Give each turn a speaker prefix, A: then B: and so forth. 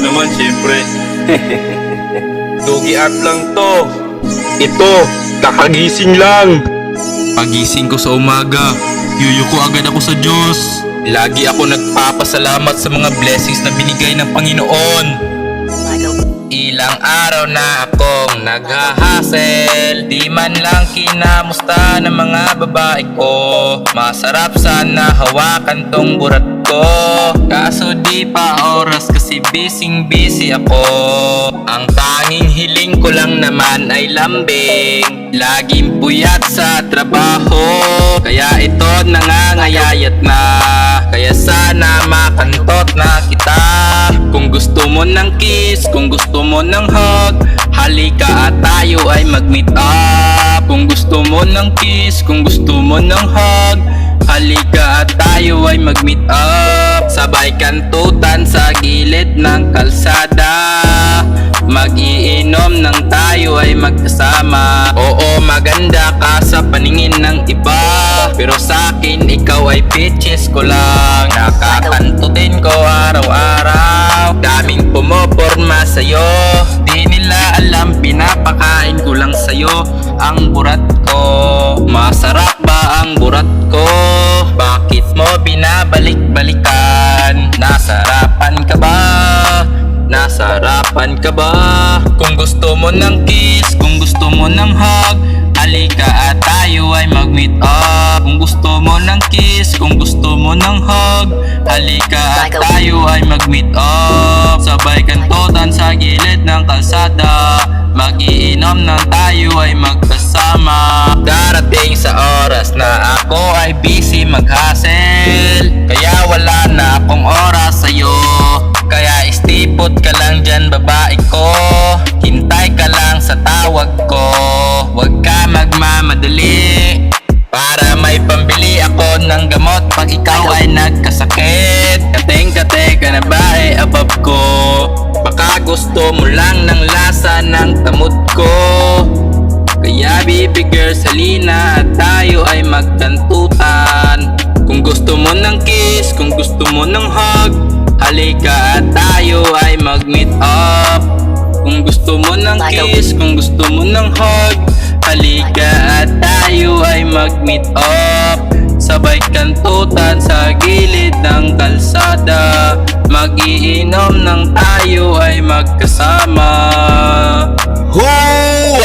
A: naman, syempre. Dugi art lang to. Ito, kakagising lang. Pagising ko sa umaga, yuyuko agad ako sa Diyos. Lagi ako nagpapasalamat sa mga blessings na binigay ng Panginoon. Ilang araw na akong naghahasel, di man lang kinamusta ng mga babae ko. Masarap sana hawakan tong burat ko, kaso di pa oras kasi busy ako. Ang tanging hiling ko lang naman ay lambing, laging puyat sa trabaho, kaya ito nangangayayat na. Kaya sana makantot na kita. Kung gusto mo ng kiss, kung gusto mo ng hug, halika at tayo ay mag-meet up. Kung gusto mo ng kiss, kung gusto mo ng hug, halika at tayo ay mag-meet up. Sabay kantutan sa gilid ng kalsada, mag-iinom nang tayo ay magkasama. Oo, maganda ka sa paningin ng iba, pero sa akin ikaw ay peaches ko lang. Nakakantutin ko araw-araw, daming pumoporma sa'yo. Di nila alam, pinapakain ko lang sa'yo ang burat ko. Masarap ba ang burat ko? Bakit mo binabalik-balikan? Nasarapan ka ba? Nasarapan ka ba? Kung gusto mo ng kiss, kung gusto mo ng hug, halika at tayo ay mag-meet up. Kung gusto mo ng kiss, kung gusto mo ng hug, halika at tayo ay mag-meet up. Sabay kantutan sa gilid ng kalsada, mag-iinom nang tayo ay magkasama. Darating sa oras na ako ay busy mag-hustle, kaya wala na akong oras sa'yo. Kaya istipot ka lang dyan babae ko, hintay ka lang sa tawag ko. Huwag ka magmamadali, para may pambili ako ng gamot pag ikaw ay nagkasakit. Kateng-kate ka na ba above ko? Baka gusto mo lang ng lasa ng tamod ko. Kaya baby girl, salina at tayo ay magkantutan. Kung gusto mo ng kiss, kung gusto mo ng hug, halika at tayo ay mag-meet up. Kung gusto mo ng kiss, kung gusto mo ng hug, halika at tayo ay mag-meet up. Sabay kantutan sa gilid ng kalsada, mag-iinom nang tayo ay magkasama. Hoo!